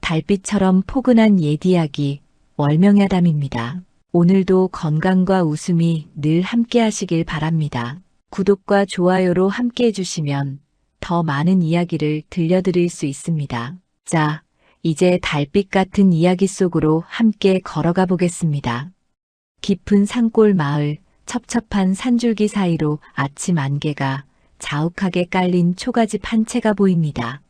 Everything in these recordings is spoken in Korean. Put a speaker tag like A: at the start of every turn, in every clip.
A: 달빛처럼 포근한 옛 이야기, 월명야담입니다. 오늘도 건강과 웃음이 늘 함께 하시길 바랍니다. 구독과 좋아요로 함께 해주시면 더 많은 이야기를 들려드릴 수 있습니다. 자, 이제 달빛 같은 이야기 속으로 함께 걸어가 보겠습니다. 깊은 산골 마을, 첩첩한 산줄기 사이로 아침 안개가 자욱하게 깔린 초가집 한 채가 보입니다.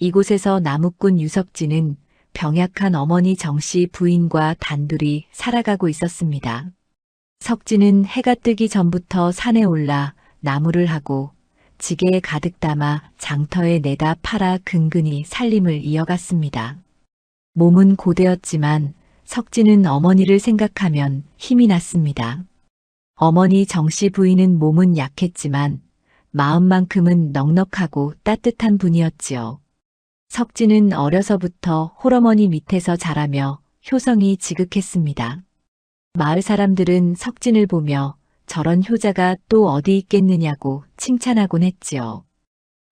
A: 이곳에서 나무꾼 유석진은 병약한 어머니 정씨 부인과 단둘이 살아가고 있었습니다. 석진은 해가 뜨기 전부터 산에 올라 나무를 하고 지게에 가득 담아 장터에 내다 팔아 근근히 살림을 이어갔습니다. 몸은 고되었지만 석진은 어머니를 생각하면 힘이 났습니다. 어머니 정씨 부인은 몸은 약했지만 마음만큼은 넉넉하고 따뜻한 분이었지요. 석진은 어려서부터 홀어머니 밑에서 자라며 효성이 지극했습니다. 마을 사람들은 석진을 보며 저런 효자가 또 어디 있겠느냐고 칭찬하곤 했지요.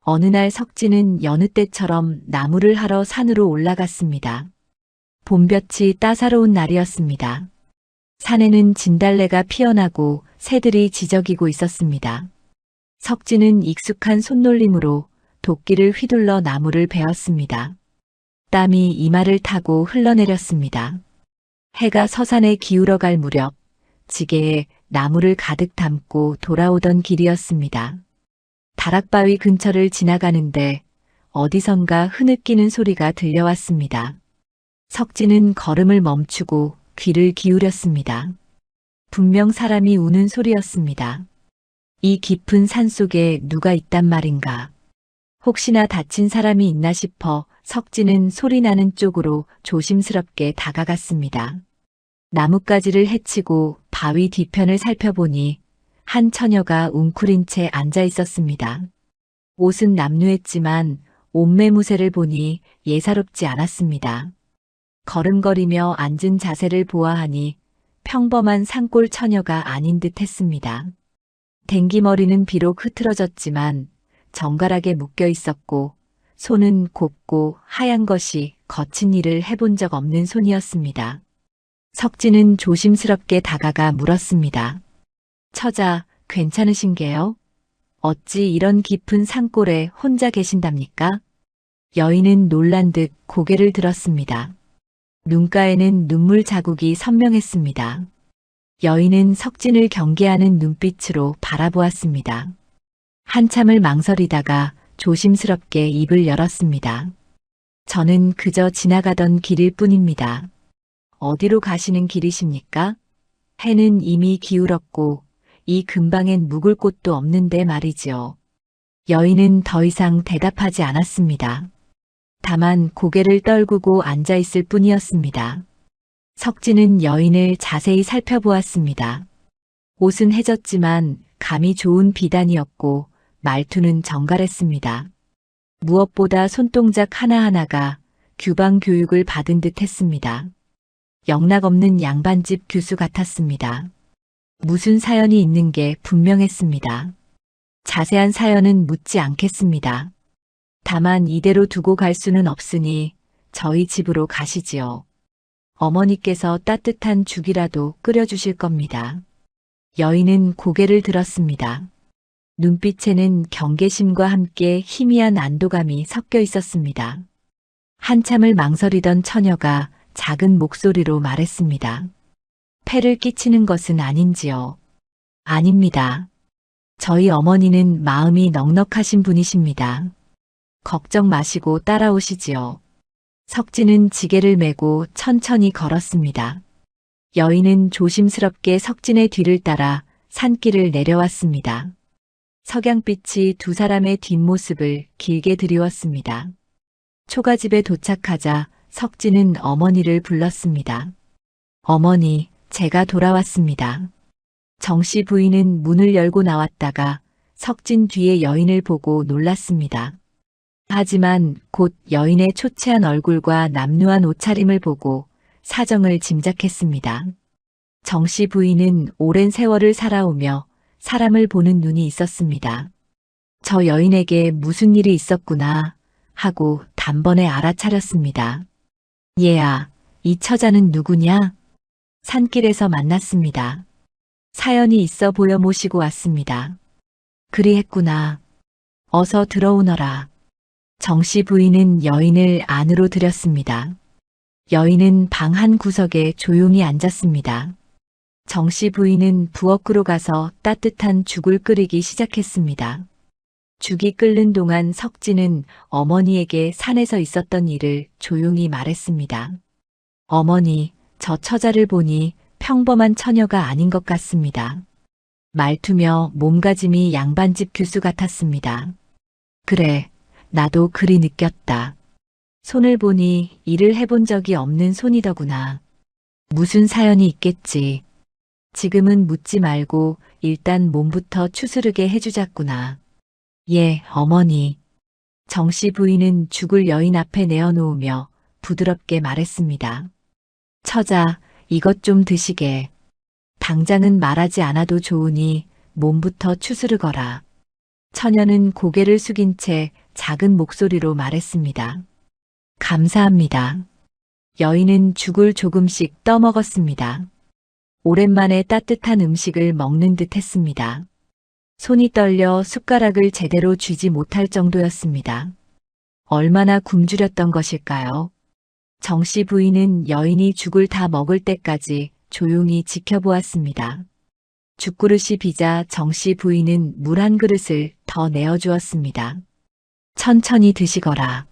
A: 어느 날 석진은 여느 때처럼 나무를 하러 산으로 올라갔습니다. 봄볕이 따사로운 날이었습니다. 산에는 진달래가 피어나고 새들이 지저귀고 있었습니다. 석진은 익숙한 손놀림으로 도끼를 휘둘러 나무를 베었습니다. 땀이 이마를 타고 흘러내렸습니다. 해가 서산에 기울어갈 무렵 지게에 나무를 가득 담고 돌아오던 길이었습니다. 다락바위 근처를 지나가는데 어디선가 흐느끼는 소리가 들려왔습니다. 석진은 걸음을 멈추고 귀를 기울였습니다. 분명 사람이 우는 소리였습니다. 이 깊은 산속에 누가 있단 말인가. 혹시나 다친 사람이 있나 싶어 석진은 소리나는 쪽으로 조심스럽게 다가갔습니다. 나뭇가지를 헤치고 바위 뒤편을 살펴보니 한 처녀가 웅크린 채 앉아 있었습니다. 옷은 남루했지만 옷매무새를 보니 예사롭지 않았습니다. 걸음거리며 앉은 자세를 보아하니 평범한 산골 처녀가 아닌 듯 했습니다. 댕기머리는 비록 흐트러졌지만 정갈하게 묶여 있었고 손은 곱고 하얀 것이 거친 일을 해본 적 없는 손이었습니다. 석진은 조심스럽게 다가가 물었습니다. 처자, 괜찮으신게요? 어찌 이런 깊은 산골에 혼자 계신답니까? 여인은 놀란 듯 고개를 들었습니다. 눈가에는 눈물 자국이 선명했습니다. 여인은 석진을 경계하는 눈빛으로 바라보았습니다. 한참을 망설이다가 조심스럽게 입을 열었습니다. 저는 그저 지나가던 길일 뿐입니다. 어디로 가시는 길이십니까? 해는 이미 기울었고 이 근방엔 묵을 곳도 없는데 말이지요. 여인은 더 이상 대답하지 않았습니다. 다만 고개를 떨구고 앉아 있을 뿐이었습니다. 석진은 여인을 자세히 살펴보았습니다. 옷은 해졌지만 감이 좋은 비단이었고 말투는 정갈했습니다. 무엇보다 손동작 하나하나가 규방 교육을 받은 듯 했습니다. 영락없는 양반집 교수 같았습니다. 무슨 사연이 있는 게 분명했습니다. 자세한 사연은 묻지 않겠습니다. 다만 이대로 두고 갈 수는 없으니 저희 집으로 가시지요. 어머니께서 따뜻한 죽이라도 끓여주실 겁니다. 여인은 고개를 들었습니다. 눈빛에는 경계심과 함께 희미한 안도감이 섞여 있었습니다. 한참을 망설이던 처녀가 작은 목소리로 말했습니다. 폐를 끼치는 것은 아닌지요? 아닙니다. 저희 어머니는 마음이 넉넉하신 분이십니다. 걱정 마시고 따라오시지요. 석진은 지게를 메고 천천히 걸었습니다. 여인은 조심스럽게 석진의 뒤를 따라 산길을 내려왔습니다. 석양빛이 두 사람의 뒷모습을 길게 드리웠습니다. 초가집에 도착하자 석진은 어머니를 불렀습니다. 어머니, 제가 돌아왔습니다. 정씨 부인은 문을 열고 나왔다가 석진 뒤에 여인을 보고 놀랐습니다. 하지만 곧 여인의 초췌한 얼굴과 남루한 옷차림을 보고 사정을 짐작했습니다. 정씨 부인은 오랜 세월을 살아오며 사람을 보는 눈이 있었습니다. 저 여인에게 무슨 일이 있었구나 하고 단번에 알아차렸습니다. 얘야, 이 처자는 누구냐? 산길에서 만났습니다. 사연이 있어 보여 모시고 왔습니다. 그리했구나. 어서 들어오너라. 정씨 부인은 여인을 안으로 들였습니다. 여인은 방 한 구석에 조용히 앉았습니다. 정씨 부인은 부엌으로 가서 따뜻한 죽을 끓이기 시작했습니다. 죽이 끓는 동안 석진은 어머니에게 산에서 있었던 일을 조용히 말했습니다. 어머니, 저 처자를 보니 평범한 처녀가 아닌 것 같습니다. 말투며 몸가짐이 양반집 교수 같았습니다. 그래, 나도 그리 느꼈다. 손을 보니 일을 해본 적이 없는 손이더구나. 무슨 사연이 있겠지. 지금은 묻지 말고 일단 몸부터 추스르게 해주자꾸나. 예, 어머니. 정씨 부인은 죽을 여인 앞에 내어놓으며 부드럽게 말했습니다. 처자, 이것 좀 드시게. 당장은 말하지 않아도 좋으니 몸부터 추스르거라. 처녀는 고개를 숙인 채 작은 목소리로 말했습니다. 감사합니다. 여인은 죽을 조금씩 떠먹었습니다. 오랜만에 따뜻한 음식을 먹는 듯 했습니다. 손이 떨려 숟가락을 제대로 쥐지 못할 정도였습니다. 얼마나 굶주렸던 것일까요? 정씨 부인은 여인이 죽을 다 먹을 때까지 조용히 지켜보았습니다. 죽그릇이 비자 정씨 부인은 물 한 그릇을 더 내어주었습니다. 천천히 드시거라.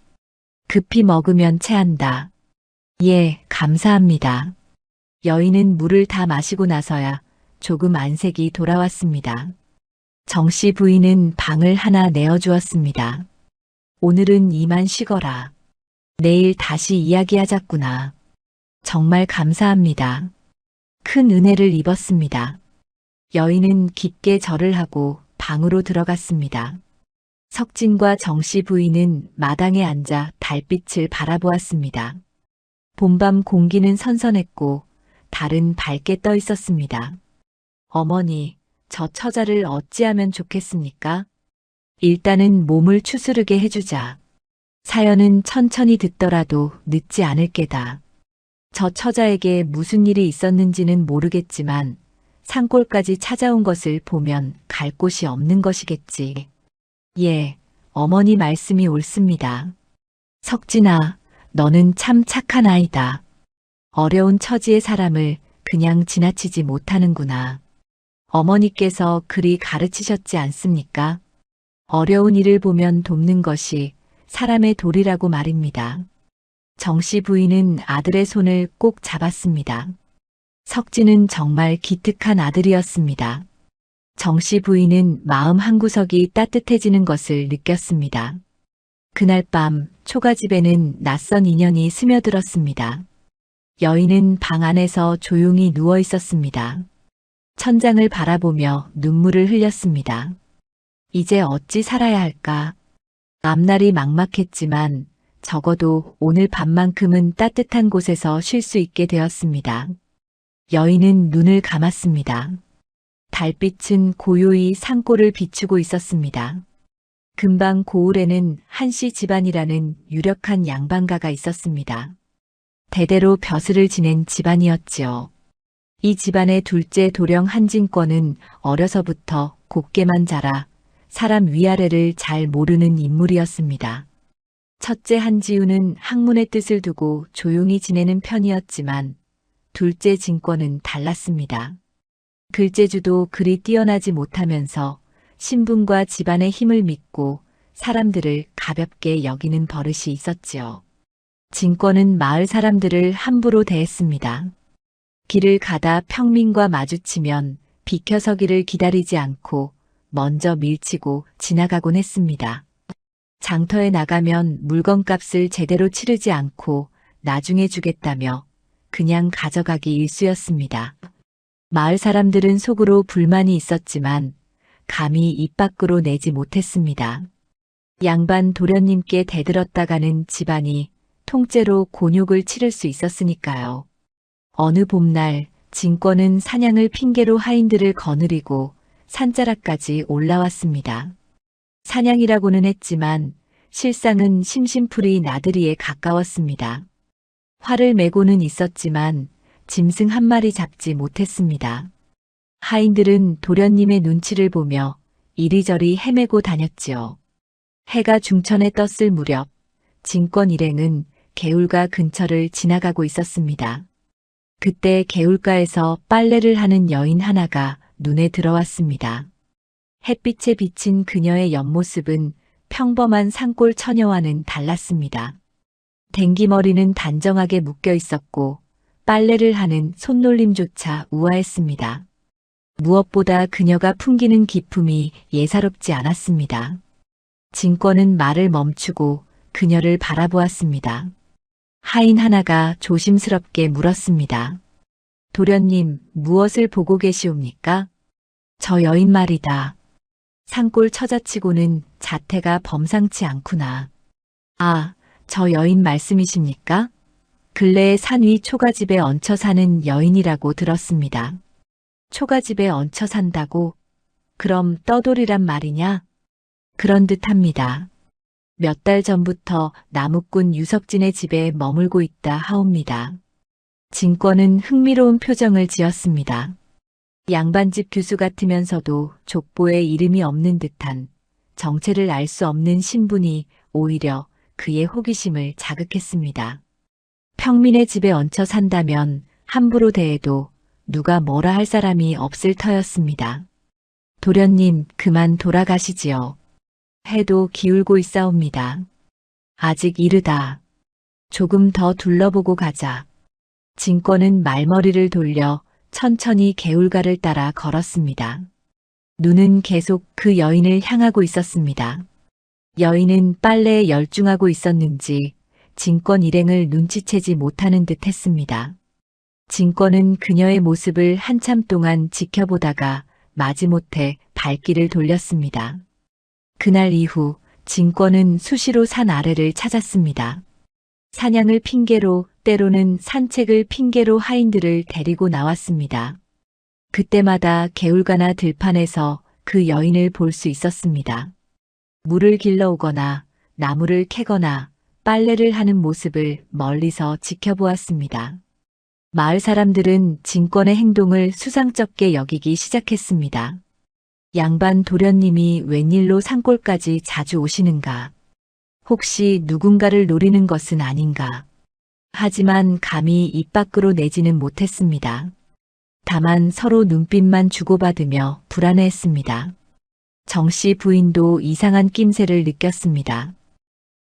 A: 급히 먹으면 체한다. 예, 감사합니다. 여인은 물을 다 마시고 나서야 조금 안색이 돌아왔습니다. 정씨 부인은 방을 하나 내어주었습니다. 오늘은 이만 쉬거라. 내일 다시 이야기하자꾸나. 정말 감사합니다. 큰 은혜를 입었습니다. 여인은 깊게 절을 하고 방으로 들어갔습니다. 석진과 정씨 부인은 마당에 앉아 달빛을 바라보았습니다. 봄밤 공기는 선선했고 달은 밝게 떠 있었습니다. 어머니, 저 처자를 어찌하면 좋겠습니까? 일단은 몸을 추스르게 해주자. 사연은 천천히 듣더라도 늦지 않을 게다. 저 처자에게 무슨 일이 있었는지는 모르겠지만 산골까지 찾아온 것을 보면 갈 곳이 없는 것이겠지. 예, 어머니 말씀이 옳습니다. 석진아, 너는 참 착한 아이다. 어려운 처지의 사람을 그냥 지나치지 못하는구나. 어머니께서 그리 가르치셨지 않습니까? 어려운 일을 보면 돕는 것이 사람의 도리라고 말입니다. 정씨 부인은 아들의 손을 꼭 잡았습니다. 석진은 정말 기특한 아들이었습니다. 정씨 부인은 마음 한구석이 따뜻해지는 것을 느꼈습니다. 그날 밤 초가집에는 낯선 인연이 스며들었습니다. 여인은 방 안에서 조용히 누워 있었습니다. 천장을 바라보며 눈물을 흘렸습니다. 이제 어찌 살아야 할까? 앞날이 막막했지만 적어도 오늘 밤만큼은 따뜻한 곳에서 쉴 수 있게 되었습니다. 여인은 눈을 감았습니다. 달빛은 고요히 산골을 비추고 있었습니다. 금방 고을에는 한씨 집안이라는 유력한 양반가가 있었습니다. 대대로 벼슬을 지낸 집안이었지요. 이 집안의 둘째 도령 한진권은 어려서부터 곱게만 자라 사람 위아래를 잘 모르는 인물이었습니다. 첫째 한지우는 학문의 뜻을 두고 조용히 지내는 편이었지만 둘째 진권은 달랐습니다. 글재주도 그리 뛰어나지 못하면서 신분과 집안의 힘을 믿고 사람들을 가볍게 여기는 버릇이 있었지요. 진권은 마을 사람들을 함부로 대했습니다. 길을 가다 평민과 마주치면 비켜서기를 기다리지 않고 먼저 밀치고 지나가곤 했습니다. 장터에 나가면 물건값을 제대로 치르지 않고 나중에 주겠다며 그냥 가져가기 일쑤였습니다. 마을 사람들은 속으로 불만이 있었지만 감히 입 밖으로 내지 못했습니다. 양반 도련님께 대들었다가는 집안이 통째로 곤욕을 치를 수 있었으니까요. 어느 봄날 진권은 사냥을 핑계로 하인들을 거느리고 산자락까지 올라왔습니다. 사냥이라고는 했지만 실상은 심심풀이 나들이에 가까웠습니다. 활을 메고는 있었지만 짐승 한 마리 잡지 못했습니다. 하인들은 도련님의 눈치를 보며 이리저리 헤매고 다녔지요. 해가 중천에 떴을 무렵 진권 일행은 개울가 근처를 지나가고 있었습니다. 그때 개울가에서 빨래를 하는 여인 하나가 눈에 들어왔습니다. 햇빛에 비친 그녀의 옆모습은 평범한 산골 처녀와는 달랐습니다. 댕기머리는 단정하게 묶여 있었고 빨래를 하는 손놀림조차 우아했습니다. 무엇보다 그녀가 풍기는 기품이 예사롭지 않았습니다. 진권은 말을 멈추고 그녀를 바라보았습니다. 하인 하나가 조심스럽게 물었습니다. 도련님, 무엇을 보고 계시옵니까? 저 여인 말이다. 산골 처자치고는 자태가 범상치 않구나. 아, 저 여인 말씀이십니까? 근래에 산 위 초가집에 얹혀 사는 여인이라고 들었습니다. 초가집에 얹혀 산다고? 그럼 떠돌이란 말이냐? 그런 듯합니다. 몇 달 전부터 나무꾼 유석진의 집에 머물고 있다 하옵니다. 진권은 흥미로운 표정을 지었습니다. 양반집 교수 같으면서도 족보에 이름이 없는 듯한 정체를 알 수 없는 신분이 오히려 그의 호기심을 자극했습니다. 평민의 집에 얹혀 산다면 함부로 대해도 누가 뭐라 할 사람이 없을 터였습니다. 도련님, 그만 돌아가시지요. 해도 기울고 있사옵니다. 아직 이르다. 조금 더 둘러보고 가자. 진권은 말머리를 돌려 천천히 개울가를 따라 걸었습니다. 눈은 계속 그 여인을 향하고 있었습니다. 여인은 빨래에 열중하고 있었는지 진권 일행을 눈치채지 못하는 듯 했습니다. 진권은 그녀의 모습을 한참 동안 지켜보다가 마지못해 발길을 돌렸습니다. 그날 이후 진권은 수시로 산 아래를 찾았습니다. 사냥을 핑계로 때로는 산책을 핑계로 하인들을 데리고 나왔습니다. 그때마다 개울가나 들판에서 그 여인을 볼 수 있었습니다. 물을 길러오거나 나무를 캐거나 빨래를 하는 모습을 멀리서 지켜보았습니다. 마을 사람들은 진권의 행동을 수상쩍게 여기기 시작했습니다. 양반 도련님이 웬일로 산골까지 자주 오시는가? 혹시 누군가를 노리는 것은 아닌가? 하지만 감히 입 밖으로 내지는 못했습니다. 다만 서로 눈빛만 주고받으며 불안해했습니다. 정씨 부인도 이상한 낌새를 느꼈습니다.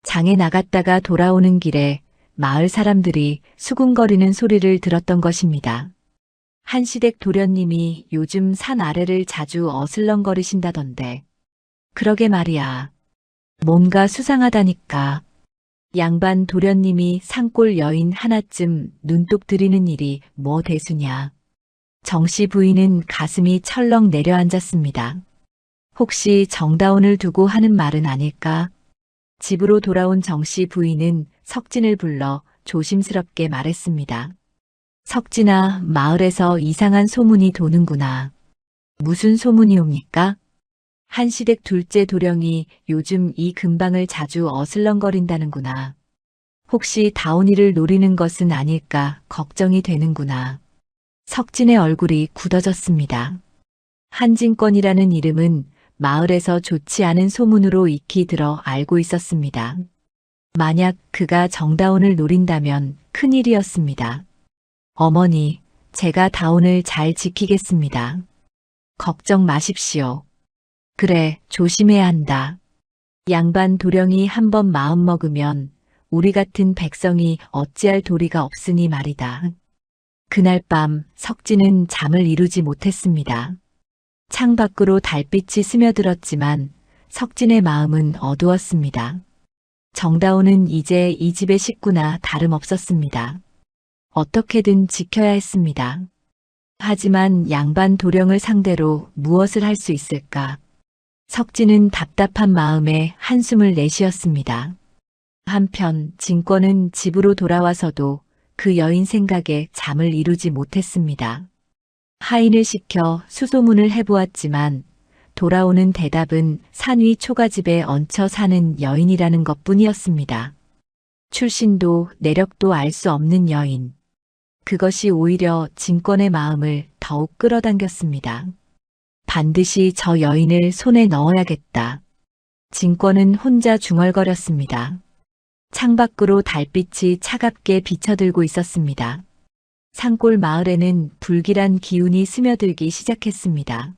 A: 장에 나갔다가 돌아오는 길에 마을 사람들이 수군거리는 소리를 들었던 것입니다. 한시댁 도련님이 요즘 산 아래를 자주 어슬렁거리신다던데. 그러게 말이야. 뭔가 수상하다니까. 양반 도련님이 산골 여인 하나쯤 눈독 들이는 일이 뭐 대수냐. 정씨 부인은 가슴이 철렁 내려앉았습니다. 혹시 정다운을 두고 하는 말은 아닐까? 집으로 돌아온 정씨 부인은 석진을 불러 조심스럽게 말했습니다. 석진아, 마을에서 이상한 소문이 도는구나. 무슨 소문이옵니까? 한시댁 둘째 도령이 요즘 이 근방을 자주 어슬렁거린다는구나. 혹시 다운이를 노리는 것은 아닐까 걱정이 되는구나. 석진의 얼굴이 굳어졌습니다. 한진권이라는 이름은 마을에서 좋지 않은 소문으로 익히 들어 알고 있었습니다. 만약 그가 정다운을 노린다면 큰일이었습니다. 어머니, 제가 다운을 잘 지키겠습니다. 걱정 마십시오. 그래, 조심해야 한다. 양반 도령이 한번 마음먹으면 우리 같은 백성이 어찌할 도리가 없으니 말이다. 그날 밤 석진은 잠을 이루지 못했습니다. 창밖으로 달빛이 스며들었지만 석진의 마음은 어두웠습니다. 정다운은 이제 이 집의 식구나 다름없었습니다. 어떻게든 지켜야 했습니다. 하지만 양반 도령을 상대로 무엇을 할 수 있을까? 석진은 답답한 마음에 한숨을 내쉬었습니다. 한편 진권은 집으로 돌아와서도 그 여인 생각에 잠을 이루지 못했습니다. 하인을 시켜 수소문을 해보았지만 돌아오는 대답은 산 위 초가집에 얹혀 사는 여인이라는 것뿐이었습니다. 출신도 내력도 알 수 없는 여인. 그것이 오히려 진권의 마음을 더욱 끌어당겼습니다. 반드시 저 여인을 손에 넣어야겠다. 진권은 혼자 중얼거렸습니다. 창밖으로 달빛이 차갑게 비쳐들고 있었습니다. 산골 마을에는 불길한 기운이 스며들기 시작했습니다.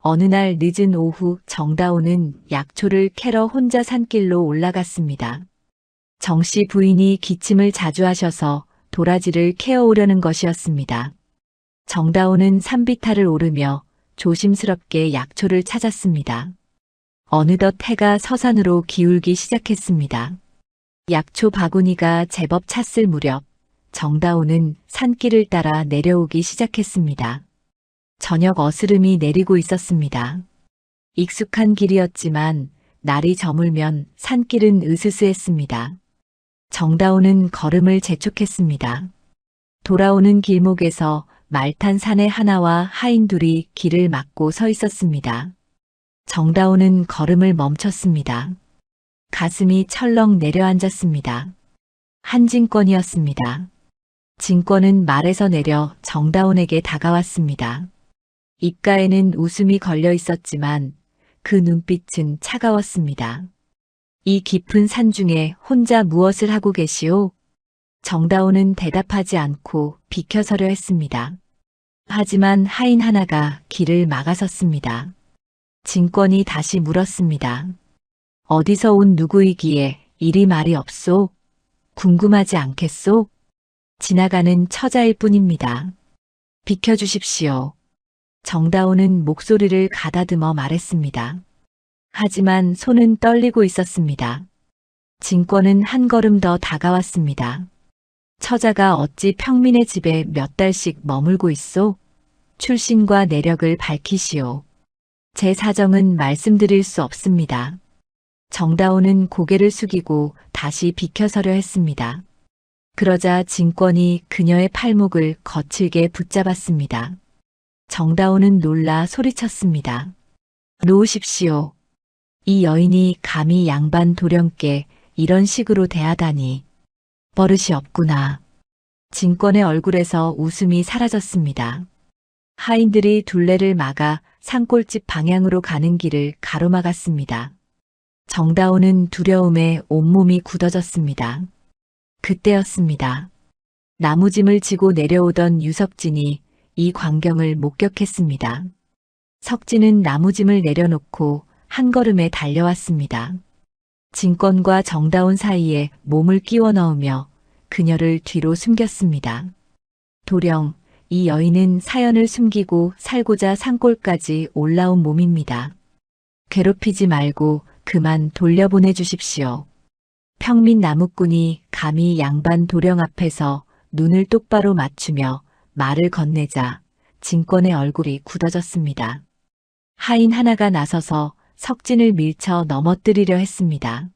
A: 어느 날 늦은 오후 정다오는 약초를 캐러 혼자 산길로 올라갔습니다. 정씨 부인이 기침을 자주 하셔서 도라지를 캐어오려는 것이었습니다. 정다오는 산비탈을 오르며 조심스럽게 약초를 찾았습니다. 어느덧 해가 서산으로 기울기 시작했습니다. 약초 바구니가 제법 찼을 무렵 정다오는 산길을 따라 내려오기 시작했습니다. 저녁 어스름이 내리고 있었습니다. 익숙한 길이었지만 날이 저물면 산길은 으스스했습니다. 정다오는 걸음을 재촉했습니다. 돌아오는 길목에서 말탄 사내 하나와 하인 둘이 길을 막고 서 있었습니다. 정다오는 걸음을 멈췄습니다. 가슴이 철렁 내려앉았습니다. 한진권이었습니다. 진권은 말에서 내려 정다온에게 다가왔습니다. 입가에는 웃음이 걸려 있었지만 그 눈빛은 차가웠습니다. 이 깊은 산 중에 혼자 무엇을 하고 계시오? 정다온은 대답하지 않고 비켜서려 했습니다. 하지만 하인 하나가 길을 막아섰습니다. 진권이 다시 물었습니다. 어디서 온 누구이기에 이리 말이 없소? 궁금하지 않겠소? 지나가는 처자일 뿐입니다. 비켜주십시오. 정다오는 목소리를 가다듬어 말했습니다. 하지만 손은 떨리고 있었습니다. 진권은 한 걸음 더 다가왔습니다. 처자가 어찌 평민의 집에 몇 달씩 머물고 있소? 출신과 내력을 밝히시오. 제 사정은 말씀드릴 수 없습니다. 정다오는 고개를 숙이고 다시 비켜서려 했습니다. 그러자 진권이 그녀의 팔목을 거칠게 붙잡았습니다. 정다오는 놀라 소리쳤습니다. 놓으십시오. 이 여인이 감히 양반 도령께 이런 식으로 대하다니. 버릇이 없구나. 진권의 얼굴에서 웃음이 사라졌습니다. 하인들이 둘레를 막아 산골집 방향으로 가는 길을 가로막았습니다. 정다오는 두려움에 온몸이 굳어졌습니다. 그때였습니다. 나무짐을 지고 내려오던 유석진이 이 광경을 목격했습니다. 석진은 나무짐을 내려놓고 한 걸음에 달려왔습니다. 진권과 정다온 사이에 몸을 끼워 넣으며 그녀를 뒤로 숨겼습니다. 도령, 이 여인은 사연을 숨기고 살고자 산골까지 올라온 몸입니다. 괴롭히지 말고 그만 돌려보내 주십시오. 평민 나무꾼이 감히 양반 도령 앞에서 눈을 똑바로 맞추며 말을 건네자 진권의 얼굴이 굳어졌습니다. 하인 하나가 나서서 석진을 밀쳐 넘어뜨리려 했습니다.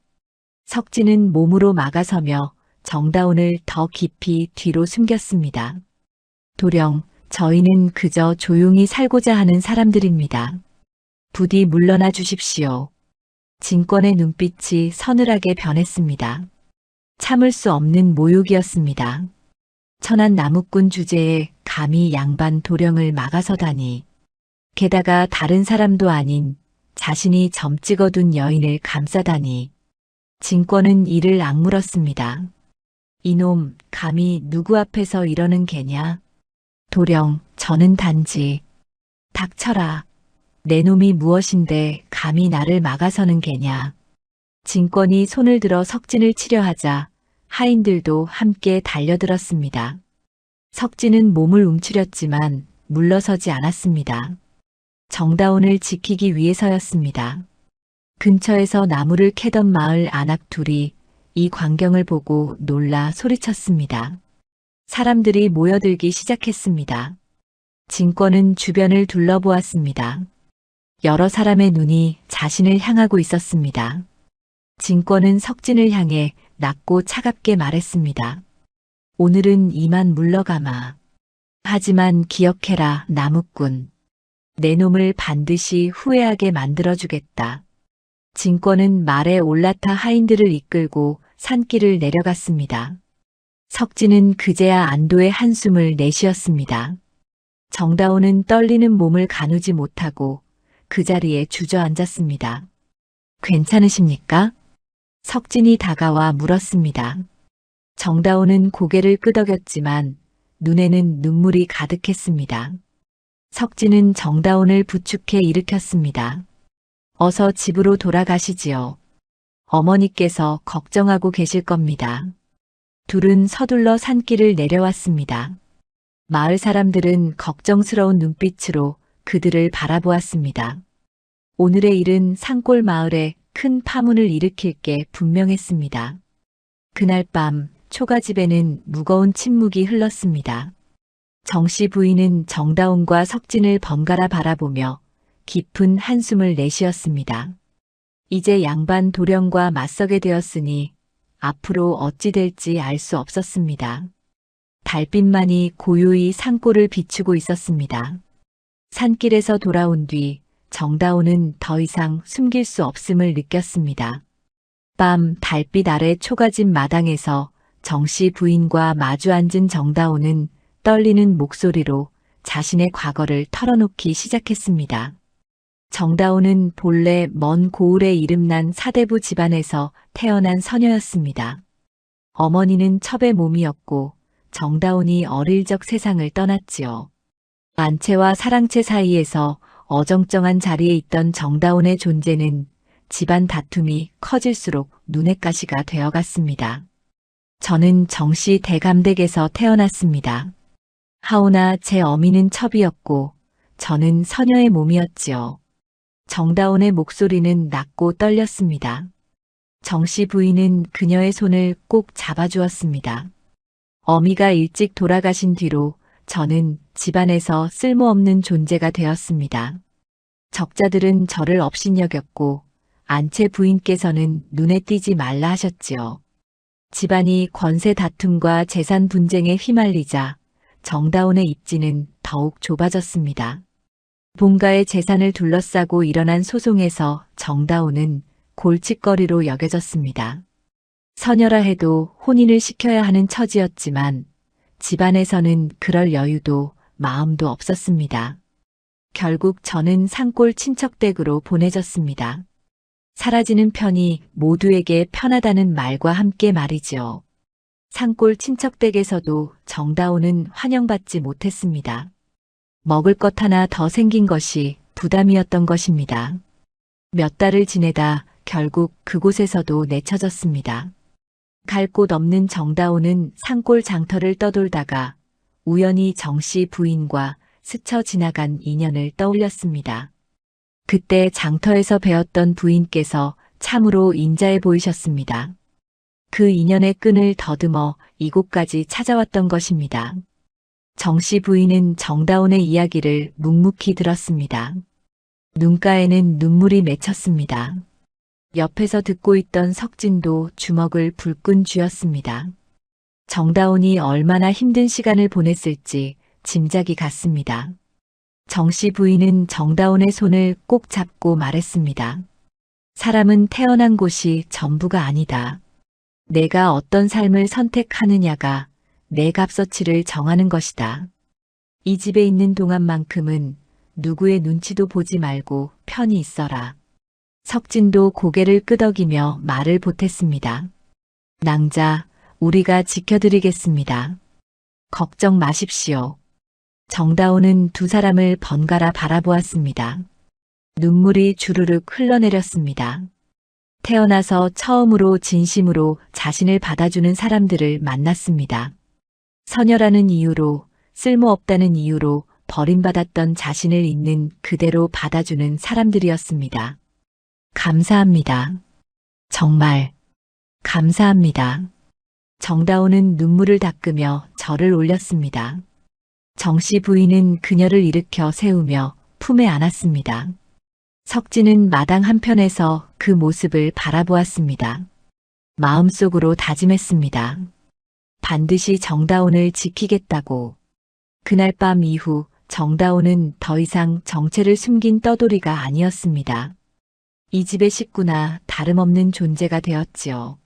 A: 석진은 몸으로 막아서며 정다온을 더 깊이 뒤로 숨겼습니다. 도령, 저희는 그저 조용히 살고자 하는 사람들입니다. 부디 물러나 주십시오. 진권의 눈빛이 서늘하게 변했습니다. 참을 수 없는 모욕이었습니다. 천한 나무꾼 주제에 감히 양반 도령을 막아서다니. 게다가 다른 사람도 아닌 자신이 점 찍어둔 여인을 감싸다니. 진권은 이를 악물었습니다. 이놈, 감히 누구 앞에서 이러는 개냐? 도령, 저는 단지. 닥쳐라. 내 놈이 무엇인데 감히 나를 막아서는 개냐. 진권이 손을 들어 석진을 치려 하자 하인들도 함께 달려들었습니다. 석진은 몸을 움츠렸지만 물러서지 않았습니다. 정다온을 지키기 위해서였습니다. 근처에서 나무를 캐던 마을 안악 둘이 이 광경을 보고 놀라 소리쳤습니다. 사람들이 모여들기 시작했습니다. 진권은 주변을 둘러보았습니다. 여러 사람의 눈이 자신을 향하고 있었습니다. 진권은 석진을 향해 낮고 차갑게 말했습니다. 오늘은 이만 물러가마. 하지만 기억해라, 나무꾼. 내 놈을 반드시 후회하게 만들어주겠다. 진권은 말에 올라타 하인들을 이끌고 산길을 내려갔습니다. 석진은 그제야 안도의 한숨을 내쉬었습니다. 정다운은 떨리는 몸을 가누지 못하고 그 자리에 주저앉았습니다. 괜찮으십니까? 석진이 다가와 물었습니다. 정다운은 고개를 끄덕였지만 눈에는 눈물이 가득했습니다. 석진은 정다운을 부축해 일으켰습니다. 어서 집으로 돌아가시지요. 어머니께서 걱정하고 계실 겁니다. 둘은 서둘러 산길을 내려왔습니다. 마을 사람들은 걱정스러운 눈빛으로 그들을 바라보았습니다. 오늘의 일은 산골 마을에 큰 파문을 일으킬 게 분명했습니다. 그날 밤 초가집에는 무거운 침묵이 흘렀습니다. 정씨 부인은 정다운과 석진을 번갈아 바라보며 깊은 한숨을 내쉬었습니다. 이제 양반 도령과 맞서게 되었으니 앞으로 어찌 될지 알 수 없었습니다. 달빛만이 고요히 산골을 비추고 있었습니다. 산길에서 돌아온 뒤 정다운은 더 이상 숨길 수 없음을 느꼈습니다. 밤 달빛 아래 초가집 마당에서 정씨 부인과 마주 앉은 정다운은 떨리는 목소리로 자신의 과거를 털어놓기 시작했습니다. 정다운은 본래 먼 고을에 이름난 사대부 집안에서 태어난 서녀였습니다. 어머니는 첩의 몸이었고 정다운이 어릴 적 세상을 떠났지요. 안채와 사랑채 사이에서 어정쩡한 자리에 있던 정다운의 존재는 집안 다툼이 커질수록 눈엣 가시가 되어갔습니다. 저는 정씨 대감댁에서 태어났습니다. 하오나 제 어미는 첩이었고 저는 서녀의 몸이었지요. 정다운의 목소리는 낮고 떨렸습니다. 정씨 부인은 그녀의 손을 꼭 잡아주었습니다. 어미가 일찍 돌아가신 뒤로 저는 집안에서 쓸모없는 존재가 되었습니다. 적자들은 저를 업신여겼고 안채 부인께서는 눈에 띄지 말라 하셨지요. 집안이 권세 다툼과 재산 분쟁에 휘말리자 정다운의 입지는 더욱 좁아졌습니다. 본가의 재산을 둘러싸고 일어난 소송에서 정다운은 골칫거리로 여겨졌습니다. 서녀라 해도 혼인을 시켜야 하는 처지였지만 집안에서는 그럴 여유도 마음도 없었습니다. 결국 저는 산골 친척댁으로 보내졌습니다. 사라지는 편이 모두에게 편하다는 말과 함께 말이지요. 산골 친척댁에서도 정다운은 환영받지 못했습니다. 먹을 것 하나 더 생긴 것이 부담이었던 것입니다. 몇 달을 지내다 결국 그곳에서도 내쳐졌습니다. 갈 곳 없는 정다운은 산골 장터를 떠돌다가 우연히 정씨 부인과 스쳐 지나간 인연을 떠올렸습니다. 그때 장터에서 배웠던 부인께서 참으로 인자해 보이셨습니다. 그 인연의 끈을 더듬어 이곳까지 찾아왔던 것입니다. 정씨 부인은 정다운의 이야기를 묵묵히 들었습니다. 눈가에는 눈물이 맺혔습니다. 옆에서 듣고 있던 석진도 주먹을 불끈 쥐었습니다. 정다운이 얼마나 힘든 시간을 보냈을지 짐작이 갔습니다. 정씨 부인은 정다운의 손을 꼭 잡고 말했습니다. 사람은 태어난 곳이 전부가 아니다. 내가 어떤 삶을 선택하느냐가 내 값어치를 정하는 것이다. 이 집에 있는 동안만큼은 누구의 눈치도 보지 말고 편히 있어라. 석진도 고개를 끄덕이며 말을 보탰습니다. 낭자, 우리가 지켜드리겠습니다. 걱정 마십시오. 정다운은 두 사람을 번갈아 바라보았습니다. 눈물이 주르륵 흘러내렸습니다. 태어나서 처음으로 진심으로 자신을 받아주는 사람들을 만났습니다. 서녀라는 이유로, 쓸모없다는 이유로 버림받았던 자신을 있는 그대로 받아주는 사람들이었습니다. 감사합니다. 정말 감사합니다. 정다운은 눈물을 닦으며 절을 올렸습니다. 정씨 부인은 그녀를 일으켜 세우며 품에 안았습니다. 석진은 마당 한편에서 그 모습을 바라보았습니다. 마음속으로 다짐했습니다. 반드시 정다운을 지키겠다고. 그날 밤 이후 정다운은 더 이상 정체를 숨긴 떠돌이가 아니었습니다. 이 집의 식구나 다름없는 존재가 되었지요.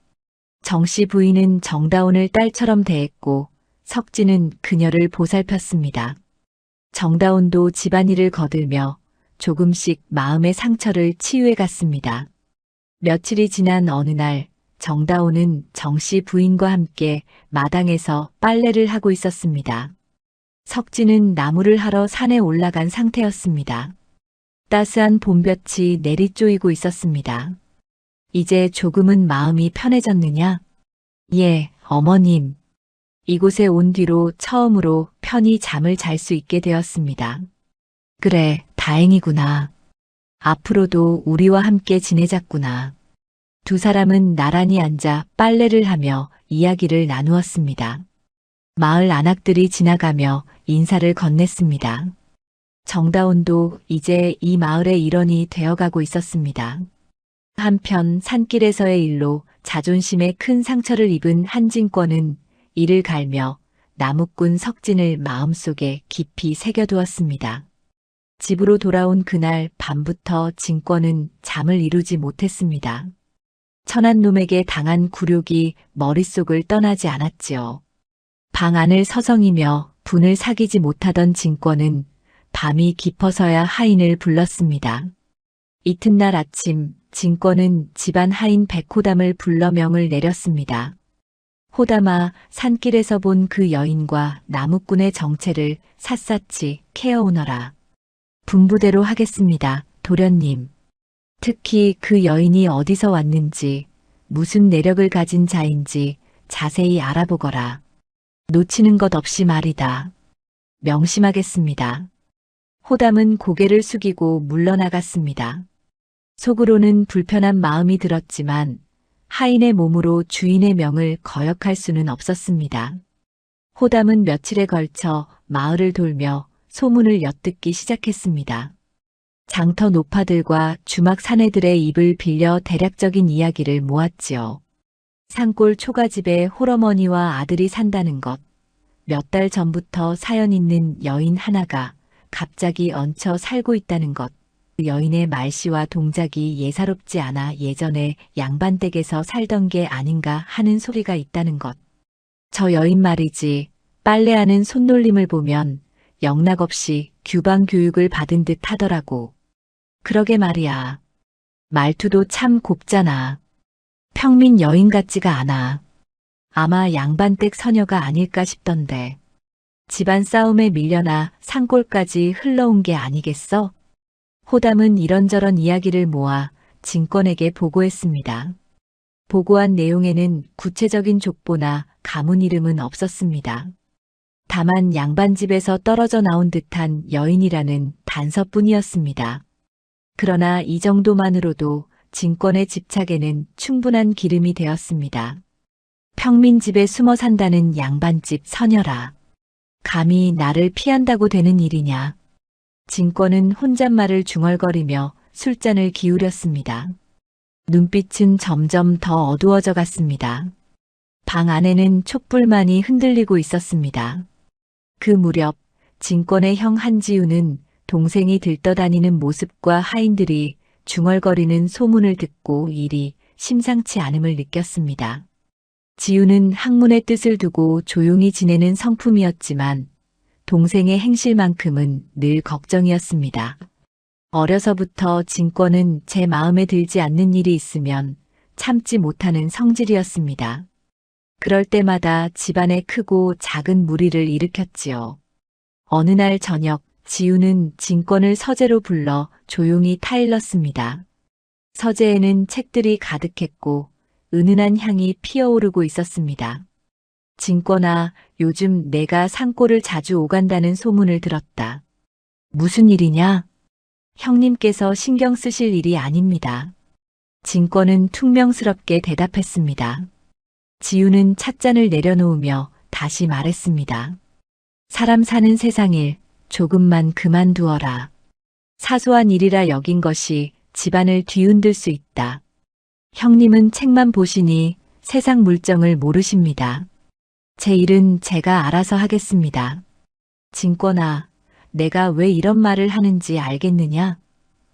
A: 정씨 부인은 정다운을 딸처럼 대했고 석진은 그녀를 보살폈습니다. 정다운도 집안일을 거들며 조금씩 마음의 상처를 치유해 갔습니다. 며칠이 지난 어느 날 정다운은 정씨 부인과 함께 마당에서 빨래를 하고 있었습니다. 석진은 나무를 하러 산에 올라간 상태였습니다. 따스한 봄볕이 내리쪼이고 있었습니다. 이제 조금은 마음이 편해졌느냐? 예, 어머님. 이곳에 온 뒤로 처음으로 편히 잠을 잘 수 있게 되었습니다. 그래, 다행이구나. 앞으로도 우리와 함께 지내자꾸나. 두 사람은 나란히 앉아 빨래를 하며 이야기를 나누었습니다. 마을 안악들이 지나가며 인사를 건넸습니다. 정다운도 이제 이 마을의 일원이 되어가고 있었습니다. 한편 산길에서의 일로 자존심에 큰 상처를 입은 한진권은 이를 갈며 나무꾼 석진을 마음속에 깊이 새겨두었습니다. 집으로 돌아온 그날 밤부터 진권은 잠을 이루지 못했습니다. 천한 놈에게 당한 굴욕이 머릿속을 떠나지 않았지요. 방 안을 서성이며 분을 사귀지 못하던 진권은 밤이 깊어서야 하인을 불렀습니다. 이튿날 아침 진권은 집안 하인 백호담을 불러 명을 내렸습니다. 호담아, 산길에서 본 그 여인과 나무꾼의 정체를 샅샅이 캐어오너라. 분부대로 하겠습니다, 도련님. 특히 그 여인이 어디서 왔는지, 무슨 내력을 가진 자인지 자세히 알아보거라. 놓치는 것 없이 말이다. 명심하겠습니다. 호담은 고개를 숙이고 물러나갔습니다. 속으로는 불편한 마음이 들었지만 하인의 몸으로 주인의 명을 거역할 수는 없었습니다. 호담은 며칠에 걸쳐 마을을 돌며 소문을 엿듣기 시작했습니다. 장터 노파들과 주막 사내들의 입을 빌려 대략적인 이야기를 모았지요. 산골 초가집에 홀어머니와 아들이 산다는 것, 몇 달 전부터 사연 있는 여인 하나가 갑자기 얹혀 살고 있다는 것, 여인의 말씨와 동작이 예사롭지 않아 예전에 양반댁에서 살던 게 아닌가 하는 소리가 있다는 것. 저 여인 말이지, 빨래하는 손놀림을 보면 영락없이 규방 교육을 받은 듯 하더라고. 그러게 말이야. 말투도 참 곱잖아. 평민 여인 같지가 않아. 아마 양반댁 서녀가 아닐까 싶던데. 집안 싸움에 밀려나 산골까지 흘러온 게 아니겠어? 호담은 이런저런 이야기를 모아 진권에게 보고했습니다. 보고한 내용에는 구체적인 족보나 가문 이름은 없었습니다. 다만 양반집에서 떨어져 나온 듯한 여인이라는 단서뿐이었습니다. 그러나 이 정도만으로도 진권의 집착에는 충분한 기름이 되었습니다. 평민집에 숨어 산다는 양반집 서녀라. 감히 나를 피한다고 되는 일이냐. 진권은 혼잣말을 중얼거리며 술잔을 기울였습니다. 눈빛은 점점 더 어두워져 갔습니다. 방 안에는 촛불만이 흔들리고 있었습니다. 그 무렵 진권의 형 한지우는 동생이 들떠다니는 모습과 하인들이 중얼거리는 소문을 듣고 일이 심상치 않음을 느꼈습니다. 지우는 학문의 뜻을 두고 조용히 지내는 성품이었지만 동생의 행실만큼은 늘 걱정이었습니다. 어려서부터 진권은 제 마음에 들지 않는 일이 있으면 참지 못하는 성질이었습니다. 그럴 때마다 집안에 크고 작은 무리를 일으켰지요. 어느 날 저녁 지우는 진권을 서재로 불러 조용히 타일렀습니다. 서재에는 책들이 가득했고 은은한 향이 피어오르고 있었습니다. 진권아, 요즘 내가 산골을 자주 오간다는 소문을 들었다. 무슨 일이냐? 형님께서 신경 쓰실 일이 아닙니다. 진권은 퉁명스럽게 대답했습니다. 지우는 찻잔을 내려놓으며 다시 말했습니다. 사람 사는 세상일 조금만 그만두어라. 사소한 일이라 여긴 것이 집안을 뒤흔들 수 있다. 형님은 책만 보시니 세상 물정을 모르십니다. 제 일은 제가 알아서 하겠습니다. 진권아, 내가 왜 이런 말을 하는지 알겠느냐?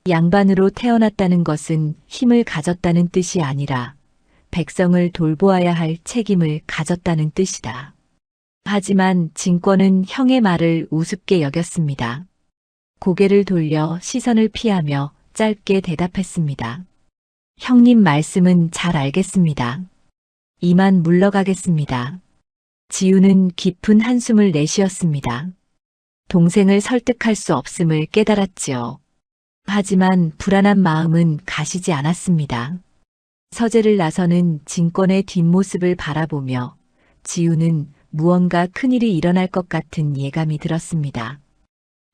A: 양반으로 태어났다는 것은 힘을 가졌다는 뜻이 아니라 백성을 돌보아야 할 책임을 가졌다는 뜻이다. 하지만 진권은 형의 말을 우습게 여겼습니다. 고개를 돌려 시선을 피하며 짧게 대답했습니다. 형님 말씀은 잘 알겠습니다. 이만 물러가겠습니다. 지우는 깊은 한숨을 내쉬었습니다. 동생을 설득할 수 없음을 깨달았지요. 하지만 불안한 마음은 가시지 않았습니다. 서재를 나서는 진권의 뒷모습을 바라보며 지우는 무언가 큰일이 일어날 것 같은 예감이 들었습니다.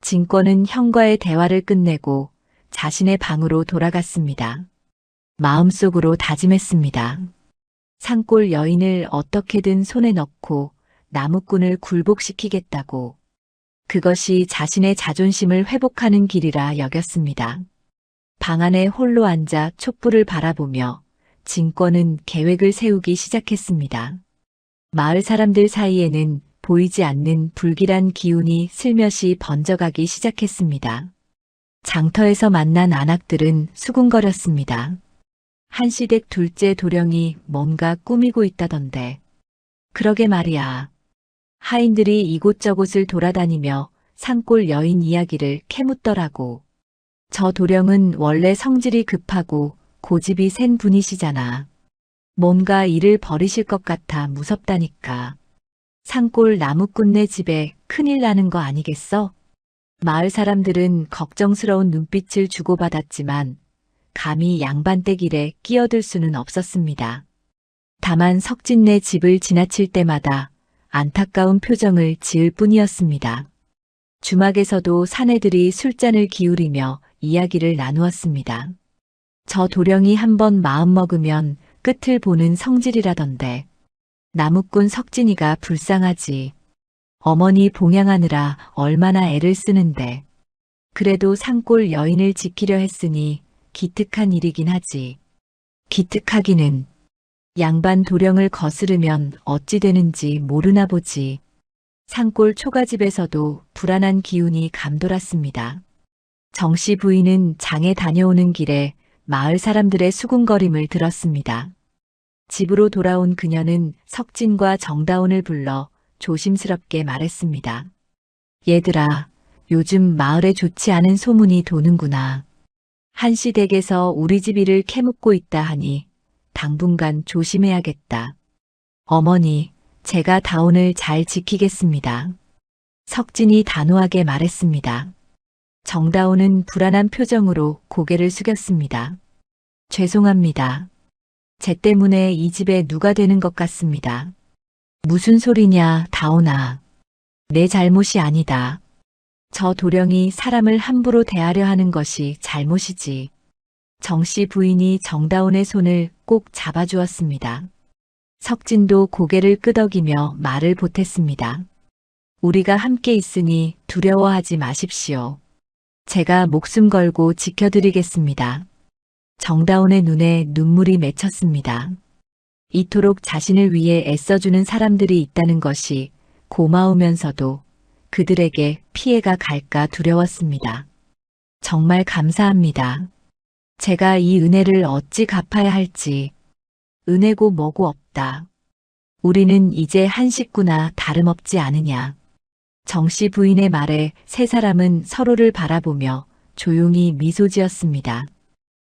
A: 진권은 형과의 대화를 끝내고 자신의 방으로 돌아갔습니다. 마음속으로 다짐했습니다. 산골 여인을 어떻게든 손에 넣고 나무꾼을 굴복시키겠다고. 그것이 자신의 자존심을 회복하는 길이라 여겼습니다. 방 안에 홀로 앉아 촛불을 바라보며 진권은 계획을 세우기 시작했습니다. 마을 사람들 사이에는 보이지 않는 불길한 기운이 슬며시 번져가기 시작했습니다. 장터에서 만난 안악들은 수군거렸습니다. 한시댁 둘째 도령이 뭔가 꾸미고 있다던데. 그러게 말이야. 하인들이 이곳저곳을 돌아다니며 산골 여인 이야기를 캐묻더라고. 저 도령은 원래 성질이 급하고 고집이 센 분이시잖아. 뭔가 일을 벌이실 것 같아 무섭다니까. 산골 나무꾼네 집에 큰일 나는 거 아니겠어? 마을 사람들은 걱정스러운 눈빛을 주고받았지만 감히 양반댁 일에 끼어들 수는 없었습니다. 다만 석진네 집을 지나칠 때마다 안타까운 표정을 지을 뿐이었습니다. 주막에서도 사내들이 술잔을 기울이며 이야기를 나누었습니다. 저 도령이 한번 마음먹으면 끝을 보는 성질이라던데. 나무꾼 석진이가 불쌍하지. 어머니 봉양하느라 얼마나 애를 쓰는데. 그래도 산골 여인을 지키려 했으니 기특한 일이긴 하지. 기특하기는. 양반 도령을 거스르면 어찌 되는지 모르나 보지. 산골 초가집에서도 불안한 기운이 감돌았습니다. 정씨 부인은 장에 다녀오는 길에 마을 사람들의 수군거림을 들었습니다. 집으로 돌아온 그녀는 석진과 정다운을 불러 조심스럽게 말했습니다. 얘들아, 요즘 마을에 좋지 않은 소문이 도는구나. 한씨 댁에서 우리 집 일을 캐묻고 있다 하니 당분간 조심해야겠다. 어머니, 제가 다운을 잘 지키겠습니다. 석진이 단호하게 말했습니다. 정다운은 불안한 표정으로 고개를 숙였습니다. 죄송합니다. 제 때문에 이 집에 누가 되는 것 같습니다. 무슨 소리냐, 다운아. 내 잘못이 아니다. 저 도령이 사람을 함부로 대하려 하는 것이 잘못이지. 정씨 부인이 정다운의 손을 꼭 잡아주었습니다. 석진도 고개를 끄덕이며 말을 보탰습니다. 우리가 함께 있으니 두려워하지 마십시오. 제가 목숨 걸고 지켜드리겠습니다. 정다운의 눈에 눈물이 맺혔습니다. 이토록 자신을 위해 애써주는 사람들이 있다는 것이 고마우면서도 그들에게 피해가 갈까 두려웠습니다. 정말 감사합니다. 제가 이 은혜를 어찌 갚아야 할지. 은혜고 뭐고 없다. 우리는 이제 한 식구나 다름없지 않으냐. 정씨 부인의 말에 세 사람은 서로를 바라보며 조용히 미소 지었습니다.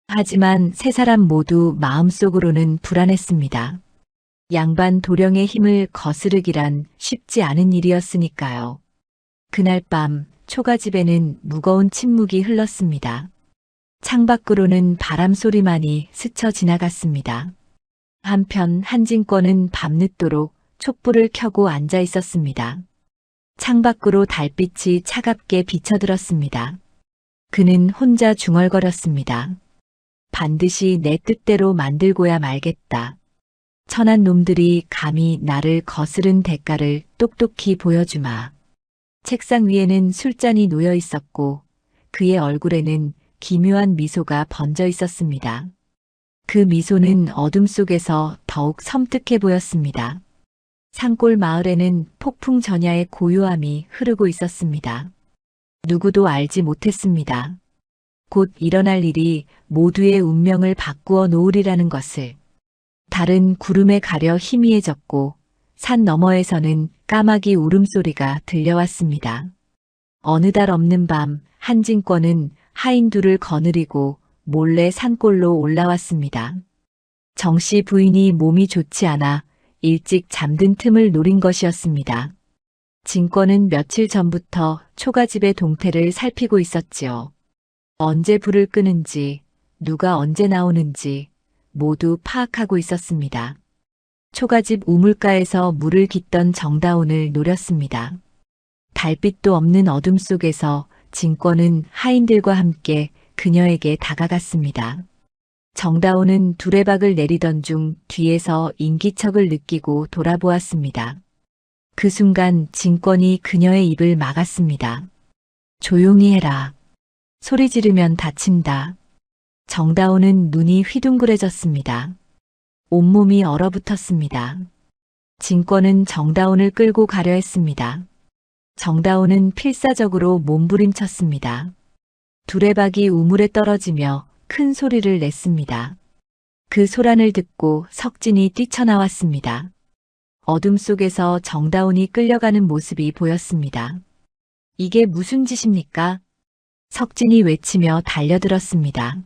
A: 하지만 세 사람 모두 마음속으로는 불안했습니다. 양반 도령의 힘을 거스르기란 쉽지 않은 일이었으니까요. 그날 밤 초가집에는 무거운 침묵이 흘렀습니다. 창밖으로는 바람 소리만이 스쳐 지나갔습니다. 한편 한진권은 밤늦도록 촛불을 켜고 앉아 있었습니다. 창밖으로 달빛이 차갑게 비쳐들었습니다. 그는 혼자 중얼거렸습니다. 반드시 내 뜻대로 만들고야 말겠다. 천한 놈들이 감히 나를 거스른 대가를 똑똑히 보여주마. 책상 위에는 술잔이 놓여 있었고 그의 얼굴에는 기묘한 미소가 번져 있었습니다. 그 미소는 어둠 속에서 더욱 섬뜩해 보였습니다. 산골 마을에는 폭풍 전야의 고요함이 흐르고 있었습니다. 누구도 알지 못했습니다. 곧 일어날 일이 모두의 운명을 바꾸어 놓으리라는 것을. 달은 구름에 가려 희미해졌고 산 너머에서는 까마귀 울음소리가 들려왔습니다. 어느 달 없는 밤 한진권은 하인 둘을 거느리고 몰래 산골로 올라왔습니다. 정씨 부인이 몸이 좋지 않아 일찍 잠든 틈을 노린 것이었습니다. 진권은 며칠 전부터 초가집의 동태를 살피고 있었지요. 언제 불을 끄는지, 누가 언제 나오는지 모두 파악하고 있었습니다. 초가집 우물가에서 물을 깃던 정다운을 노렸습니다. 달빛도 없는 어둠 속에서 진권은 하인들과 함께 그녀에게 다가갔습니다. 정다운은 두레박을 내리던 중 뒤에서 인기척을 느끼고 돌아보았습니다. 그 순간 진권이 그녀의 입을 막았습니다. 조용히 해라. 소리 지르면 다친다. 정다운은 눈이 휘둥그레졌습니다. 온몸이 얼어붙었습니다. 진권은 정다운을 끌고 가려 했습니다. 정다운은 필사적으로 몸부림쳤습니다. 두레박이 우물에 떨어지며 큰 소리를 냈습니다. 그 소란을 듣고 석진이 뛰쳐나왔습니다. 어둠 속에서 정다운이 끌려가는 모습이 보였습니다. 이게 무슨 짓입니까? 석진이 외치며 달려들었습니다.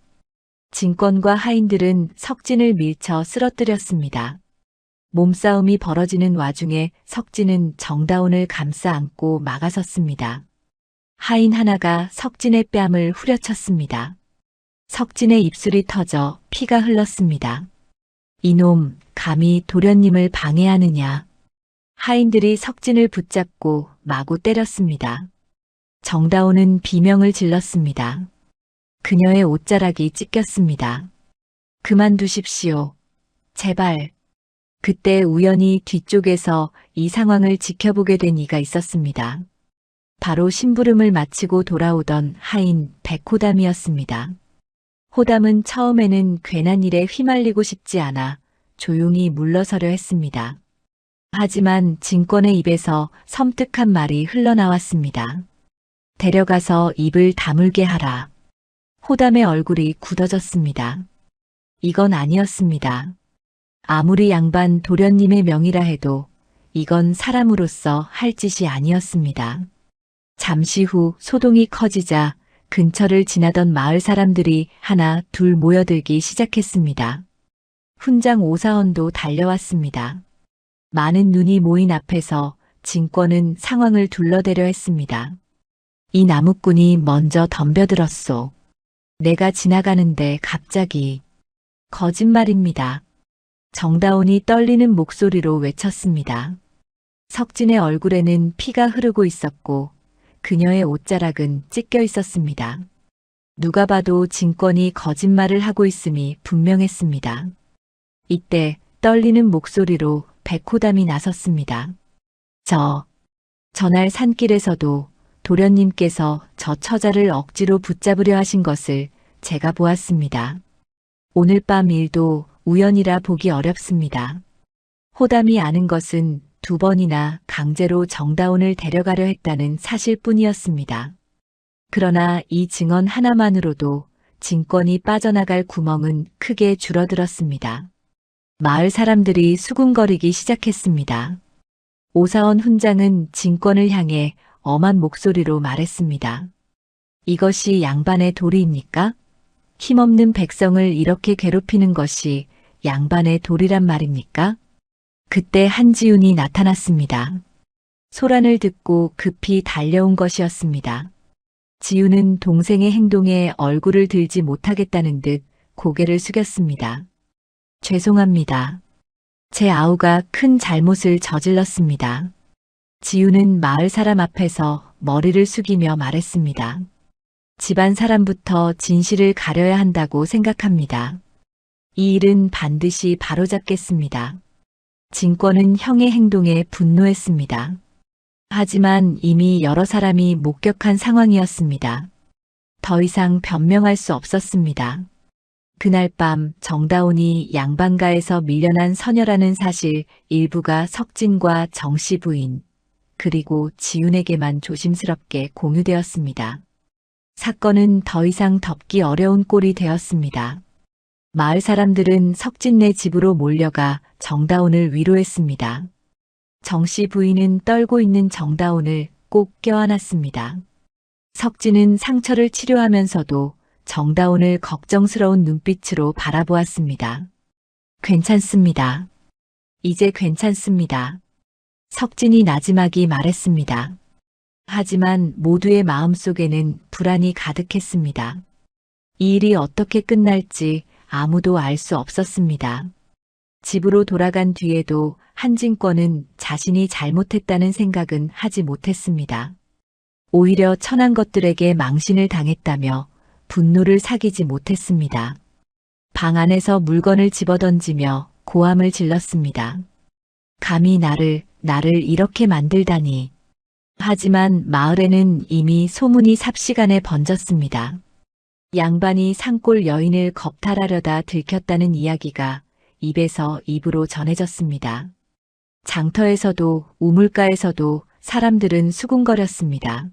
A: 진권과 하인들은 석진을 밀쳐 쓰러뜨렸습니다. 몸싸움이 벌어지는 와중에 석진은 정다운을 감싸 안고 막아섰습니다. 하인 하나가 석진의 뺨을 후려쳤습니다. 석진의 입술이 터져 피가 흘렀습니다. 이놈, 감히 도련님을 방해하느냐. 하인들이 석진을 붙잡고 마구 때렸습니다. 정다운은 비명을 질렀습니다. 그녀의 옷자락이 찢겼습니다. 그만두십시오. 제발. 그때 우연히 뒤쪽에서 이 상황을 지켜보게 된 이가 있었습니다. 바로 심부름을 마치고 돌아오던 하인 백호담이었습니다. 호담은 처음에는 괜한 일에 휘말리고 싶지 않아 조용히 물러서려 했습니다. 하지만 진권의 입에서 섬뜩한 말이 흘러나왔습니다. 데려가서 입을 다물게 하라. 호담의 얼굴이 굳어졌습니다. 이건 아니었습니다. 아무리 양반 도련님의 명이라 해도 이건 사람으로서 할 짓이 아니었습니다. 잠시 후 소동이 커지자 근처를 지나던 마을 사람들이 하나 둘 모여들기 시작했습니다. 훈장 오사원도 달려왔습니다. 많은 눈이 모인 앞에서 진권은 상황을 둘러대려 했습니다. 이 나무꾼이 먼저 덤벼들었소. 내가 지나가는데 갑자기. 거짓말입니다. 정다운이 떨리는 목소리로 외쳤습니다. 석진의 얼굴에는 피가 흐르고 있었고 그녀의 옷자락은 찢겨 있었습니다. 누가 봐도 진권이 거짓말을 하고 있음이 분명했습니다. 이때 떨리는 목소리로 백호담이 나섰습니다. 전날 산길에서도 도련님께서 저 처자를 억지로 붙잡으려 하신 것을 제가 보았습니다. 오늘 밤 일도 우연이라 보기 어렵습니다. 호담이 아는 것은 2번이나 강제로 정다운을 데려가려 했다는 사실뿐이었습니다. 그러나 이 증언 하나만으로도 진권이 빠져나갈 구멍은 크게 줄어들었습니다. 마을 사람들이 수군거리기 시작했습니다. 오사원 훈장은 진권을 향해 엄한 목소리로 말했습니다. 이것이 양반의 도리입니까? 힘없는 백성을 이렇게 괴롭히는 것이 양반의 도리란 말입니까? 그때 한지훈이 나타났습니다. 소란을 듣고 급히 달려온 것이었습니다. 지훈은 동생의 행동에 얼굴을 들지 못하겠다는 듯 고개를 숙였습니다. 죄송합니다. 제 아우가 큰 잘못을 저질렀습니다. 지훈은 마을 사람 앞에서 머리를 숙이며 말했습니다. 집안 사람부터 진실을 가려야 한다고 생각합니다. 이 일은 반드시 바로잡겠습니다. 진권은 형의 행동에 분노했습니다. 하지만 이미 여러 사람이 목격한 상황이었습니다. 더 이상 변명할 수 없었습니다. 그날 밤 정다운이 양반가에서 밀려난 서녀라는 사실 일부가 석진과 정씨 부인, 그리고 지훈에게만 조심스럽게 공유되었습니다. 사건은 더 이상 덮기 어려운 꼴이 되었습니다. 마을 사람들은 석진네 집으로 몰려가 정다운을 위로했습니다. 정씨 부인은 떨고 있는 정다운을 꼭 껴안았습니다. 석진은 상처를 치료하면서도 정다운을 걱정스러운 눈빛으로 바라보았습니다. 괜찮습니다. 이제 괜찮습니다. 석진이 나지막이 말했습니다. 하지만 모두의 마음속에는 불안이 가득했습니다. 이 일이 어떻게 끝날지 아무도 알 수 없었습니다. 집으로 돌아간 뒤에도 한진권은 자신이 잘못했다는 생각은 하지 못했습니다. 오히려 천한 것들에게 망신을 당했다며 분노를 사귀지 못했습니다. 방 안에서 물건을 집어던지며 고함을 질렀습니다. 감히 나를 이렇게 만들다니. 하지만 마을에는 이미 소문이 삽시간에 번졌습니다. 양반이 산골 여인을 겁탈하려다 들켰다는 이야기가 입에서 입으로 전해졌습니다. 장터에서도 우물가에서도 사람들은 수군거렸습니다.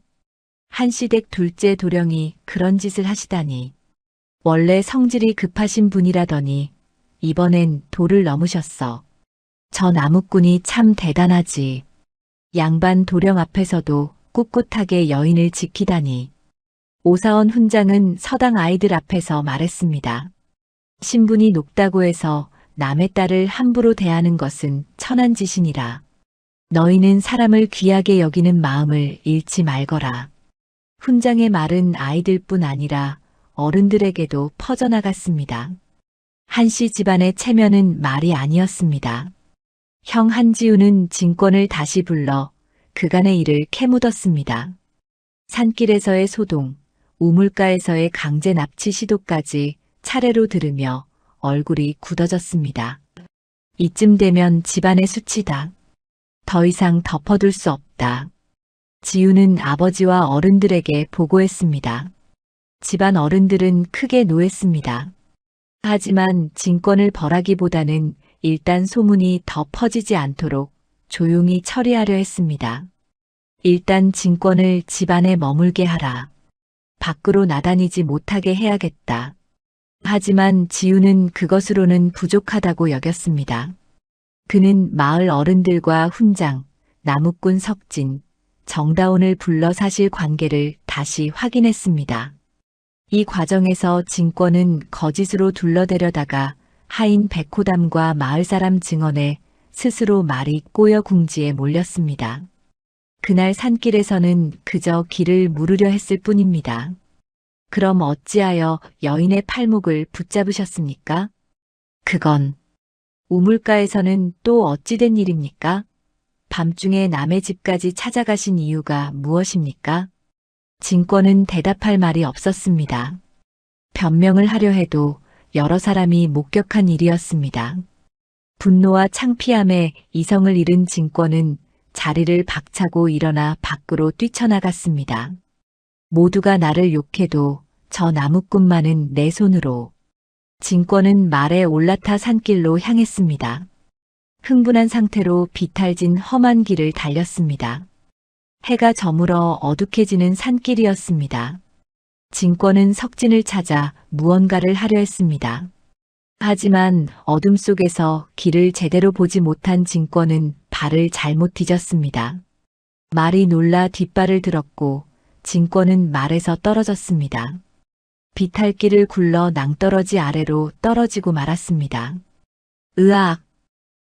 A: 한시댁 둘째 도령이 그런 짓을 하시다니. 원래 성질이 급하신 분이라더니 이번엔 도를 넘으셨어. 저 나무꾼이 참 대단하지. 양반 도령 앞에서도 꿋꿋하게 여인을 지키다니. 오사원 훈장은 서당 아이들 앞에서 말했습니다. 신분이 높다고 해서 남의 딸을 함부로 대하는 것은 천한짓이니라. 너희는 사람을 귀하게 여기는 마음을 잃지 말거라. 훈장의 말은 아이들뿐 아니라 어른들에게도 퍼져나갔습니다. 한씨 집안의 체면은 말이 아니었습니다. 형 한지우는 진권을 다시 불러 그간의 일을 캐묻었습니다. 산길에서의 소동, 우물가에서의 강제 납치 시도까지 차례로 들으며 얼굴이 굳어졌습니다. 이쯤 되면 집안의 수치다. 더 이상 덮어둘 수 없다. 지우는 아버지와 어른들에게 보고했습니다. 집안 어른들은 크게 노했습니다. 하지만 진권을 벌하기보다는 일단 소문이 더 퍼지지 않도록 조용히 처리하려 했습니다. 일단 진권을 집안에 머물게 하라. 밖으로 나다니지 못하게 해야겠다. 하지만 지우는 그것으로는 부족하다고 여겼습니다. 그는 마을 어른들과 훈장, 나무꾼 석진, 정다운을 불러 사실 관계를 다시 확인했습니다. 이 과정에서 진권은 거짓으로 둘러대려다가 하인 백호담과 마을 사람 증언에 스스로 말이 꼬여 궁지에 몰렸습니다. 그날 산길에서는 그저 길을 물으려 했을 뿐입니다. 그럼 어찌하여 여인의 팔목을 붙잡으셨습니까? 그건 우물가에서는 또 어찌 된 일입니까? 밤중에 남의 집까지 찾아가신 이유가 무엇입니까? 진권은 대답할 말이 없었습니다. 변명을 하려 해도 여러 사람이 목격한 일이었습니다. 분노와 창피함에 이성을 잃은 진권은 자리를 박차고 일어나 밖으로 뛰쳐나갔습니다. 모두가 나를 욕해도 저 나무꾼만은 내 손으로. 진권은 말에 올라타 산길로 향했습니다. 흥분한 상태로 비탈진 험한 길을 달렸습니다. 해가 저물어 어둑해지는 산길이었습니다. 진권은 석진을 찾아 무언가를 하려 했습니다. 하지만 어둠 속에서 길을 제대로 보지 못한 진권은 발을 잘못 뒤졌습니다. 말이 놀라 뒷발을 들었고 진권은 말에서 떨어졌습니다. 비탈길을 굴러 낭떠러지 아래로 떨어지고 말았습니다. 으악!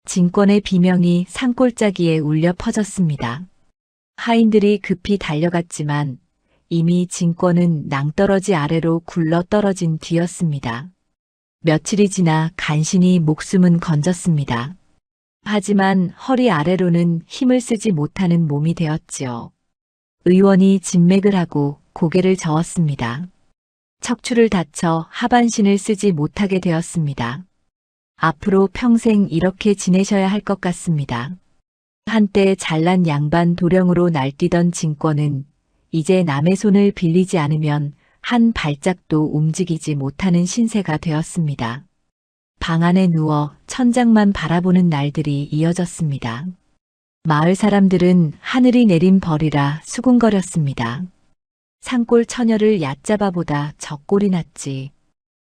A: 진권의 비명이 산골짜기에 울려 퍼졌습니다. 하인들이 급히 달려갔지만 이미 진권은 낭떠러지 아래로 굴러 떨어진 뒤였습니다. 며칠이 지나 간신히 목숨은 건졌습니다. 하지만 허리 아래로는 힘을 쓰지 못하는 몸이 되었지요. 의원이 진맥을 하고 고개를 저었습니다. 척추를 다쳐 하반신을 쓰지 못하게 되었습니다. 앞으로 평생 이렇게 지내셔야 할 것 같습니다. 한때 잘난 양반 도령으로 날뛰던 진권은 이제 남의 손을 빌리지 않으면 한 발짝도 움직이지 못하는 신세가 되었습니다. 방 안에 누워 천장만 바라보는 날들이 이어졌습니다. 마을 사람들은 하늘이 내린 벌이라 수군거렸습니다. 산골 처녀를 얕잡아보다 적골이 낫지.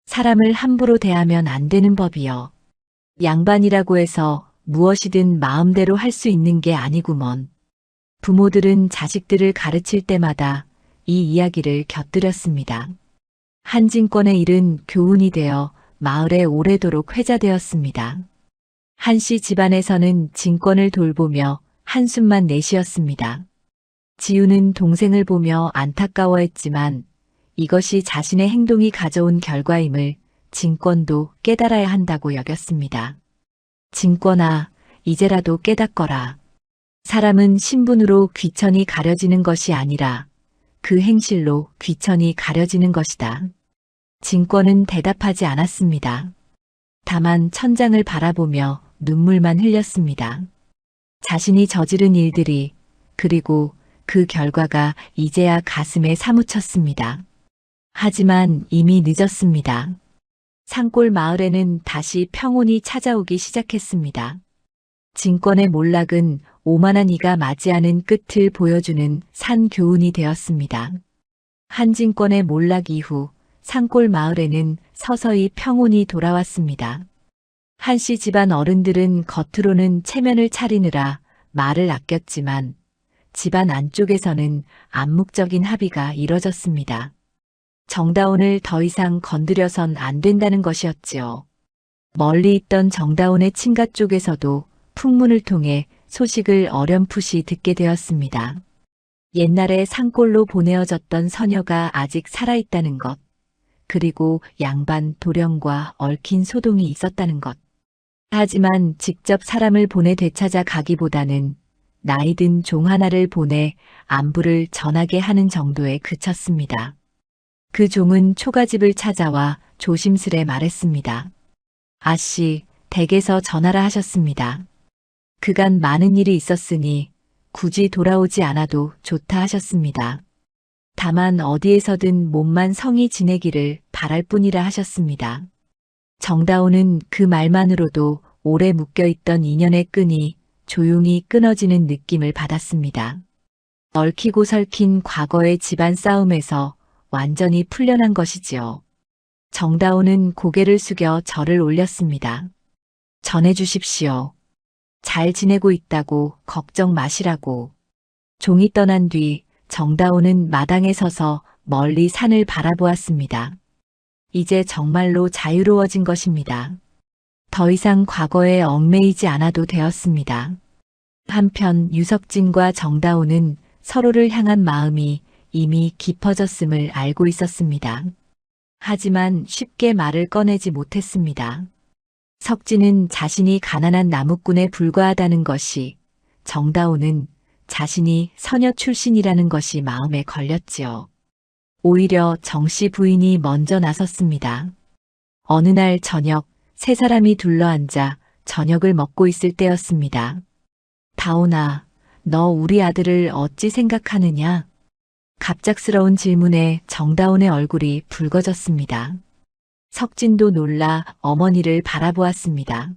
A: 사람을 함부로 대하면 안 되는 법이요. 양반이라고 해서 무엇이든 마음대로 할 수 있는 게 아니구먼. 부모들은 자식들을 가르칠 때마다 이 이야기를 곁들였습니다. 한진권의 일은 교훈이 되어 마을에 오래도록 회자되었습니다. 한씨 집안에서는 진권을 돌보며 한숨만 내쉬었습니다. 지우는 동생을 보며 안타까워했지만 이것이 자신의 행동이 가져온 결과임을 진권도 깨달아야 한다고 여겼습니다. 진권아, 이제라도 깨닫거라. 사람은 신분으로 귀천이 가려지는 것이 아니라 그 행실로 귀천이 가려지는 것이다. 진권은 대답하지 않았습니다. 다만 천장을 바라보며 눈물만 흘렸습니다. 자신이 저지른 일들이 그리고 그 결과가 이제야 가슴에 사무쳤습니다. 하지만 이미 늦었습니다. 산골 마을에는 다시 평온이 찾아오기 시작했습니다. 진권의 몰락은 오만한 이가 맞이하는 끝을 보여주는 산 교훈이 되었습니다. 한진권의 몰락 이후 산골 마을에는 서서히 평온이 돌아왔습니다. 한씨 집안 어른들은 겉으로는 체면을 차리느라 말을 아꼈지만 집안 안쪽에서는 암묵적인 합의가 이뤄졌습니다. 정다운을 더 이상 건드려선 안 된다는 것이었지요. 멀리 있던 정다운의 친가 쪽에서도 풍문을 통해 소식을 어렴풋이 듣게 되었습니다. 옛날에 산골로 보내어졌던 서녀가 아직 살아있다는 것, 그리고 양반 도령과 얽힌 소동이 있었다는 것. 하지만 직접 사람을 보내 되찾아 가기보다는 나이든 종 하나를 보내 안부를 전하게 하는 정도에 그쳤습니다. 그 종은 초가집을 찾아와 조심스레 말했습니다. 아씨, 댁에서 전하라 하셨습니다. 그간 많은 일이 있었으니 굳이 돌아오지 않아도 좋다 하셨습니다. 다만 어디에서든 몸만 성히 지내기를 바랄 뿐이라 하셨습니다. 정다운은 그 말만으로도 오래 묶여있던 인연의 끈이 조용히 끊어지는 느낌을 받았습니다. 얽히고 설킨 과거의 집안 싸움에서 완전히 풀려난 것이지요. 정다운은 고개를 숙여 절을 올렸습니다. 전해주십시오. 잘 지내고 있다고 걱정 마시라고. 종이 떠난 뒤 정다운은 마당에 서서 멀리 산을 바라보았습니다. 이제 정말로 자유로워진 것입니다. 더 이상 과거에 얽매이지 않아도 되었습니다. 한편 유석진과 정다운은 서로를 향한 마음이 이미 깊어졌음을 알고 있었습니다. 하지만 쉽게 말을 꺼내지 못했습니다. 석진은 자신이 가난한 나무꾼에 불과하다는 것이, 정다운은 자신이 서녀 출신이라는 것이 마음에 걸렸지요. 오히려 정씨 부인이 먼저 나섰습니다. 어느 날 저녁 세 사람이 둘러앉아 저녁을 먹고 있을 때였습니다. 다운아, 너 우리 아들을 어찌 생각하느냐? 갑작스러운 질문에 정다운의 얼굴이 붉어졌습니다. 석진도 놀라 어머니를 바라보았습니다.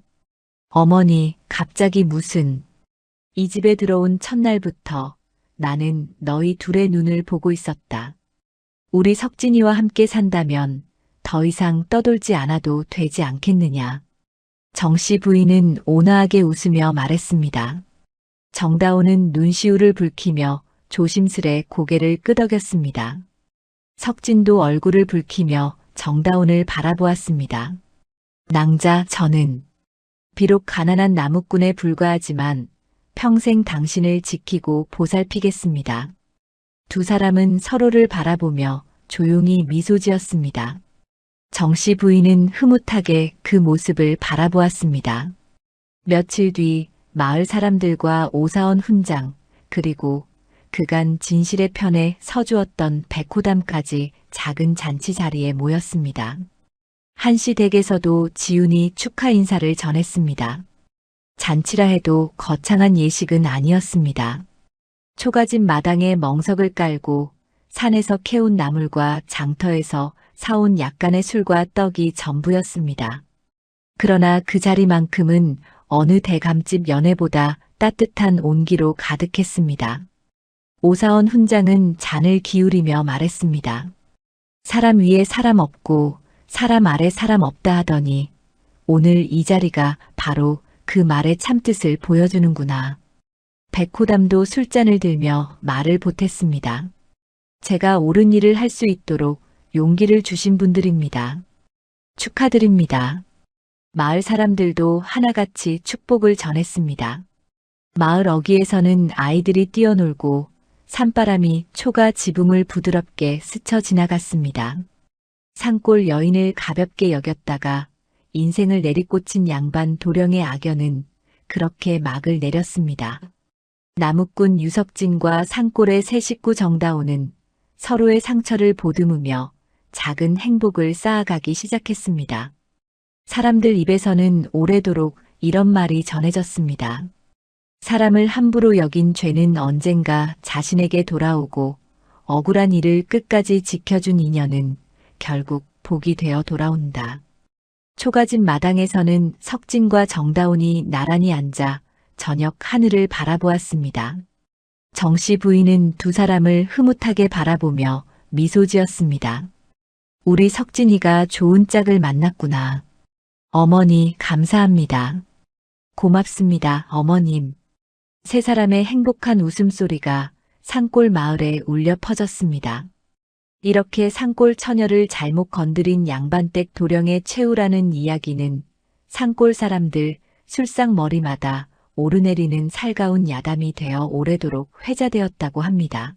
A: 어머니, 갑자기 무슨... 이 집에 들어온 첫날부터 나는 너희 둘의 눈을 보고 있었다. 우리 석진이와 함께 산다면 더 이상 떠돌지 않아도 되지 않겠느냐. 정씨 부인은 온화하게 웃으며 말했습니다. 정다운은 눈시울을 붉히며 조심스레 고개를 끄덕였습니다. 석진도 얼굴을 붉히며 정다운을 바라보았습니다. 낭자, 저는 비록 가난한 나무꾼에 불과하지만 평생 당신을 지키고 보살피겠습니다. 두 사람은 서로를 바라보며 조용히 미소 지었습니다. 정씨 부인은 흐뭇하게 그 모습을 바라보았습니다. 며칠 뒤 마을 사람들과 오사원 훈장, 그리고 그간 진실의 편에 서주었던 백호담까지 작은 잔치 자리에 모였습니다. 한씨 댁에서도 지훈이 축하 인사를 전했습니다. 잔치라 해도 거창한 예식은 아니었습니다. 초가집 마당에 멍석을 깔고 산에서 캐온 나물과 장터에서 사온 약간의 술과 떡이 전부였습니다. 그러나 그 자리만큼은 어느 대감집 연회보다 따뜻한 온기로 가득했습니다. 오사원 훈장은 잔을 기울이며 말했습니다. 사람 위에 사람 없고 사람 아래 사람 없다 하더니 오늘 이 자리가 바로 그 말의 참뜻을 보여주는구나. 백호담도 술잔을 들며 말을 보탰습니다. 제가 옳은 일을 할 수 있도록 용기를 주신 분들입니다. 축하드립니다. 마을 사람들도 하나같이 축복을 전했습니다. 마을 어귀에서는 아이들이 뛰어놀고 산바람이 초가 지붕을 부드럽게 스쳐 지나갔습니다. 산골 여인을 가볍게 여겼다가 인생을 내리꽂힌 양반 도령의 악연은 그렇게 막을 내렸습니다. 나무꾼 유석진과 산골의 새 식구 정다오는 서로의 상처를 보듬으며 작은 행복을 쌓아가기 시작했습니다. 사람들 입에서는 오래도록 이런 말이 전해졌습니다. 사람을 함부로 여긴 죄는 언젠가 자신에게 돌아오고 억울한 일을 끝까지 지켜준 인연은 결국 복이 되어 돌아온다. 초가집 마당에서는 석진과 정다운이 나란히 앉아 저녁 하늘을 바라보았습니다. 정씨 부인은 두 사람을 흐뭇하게 바라보며 미소 지었습니다. 우리 석진이가 좋은 짝을 만났구나. 어머니 감사합니다. 고맙습니다, 어머님. 세 사람의 행복한 웃음소리가 산골 마을에 울려 퍼졌습니다. 이렇게 산골 처녀를 잘못 건드린 양반댁 도령의 최후라는 이야기는 산골 사람들 술상머리마다 오르내리는 살가운 야담이 되어 오래도록 회자되었다고 합니다.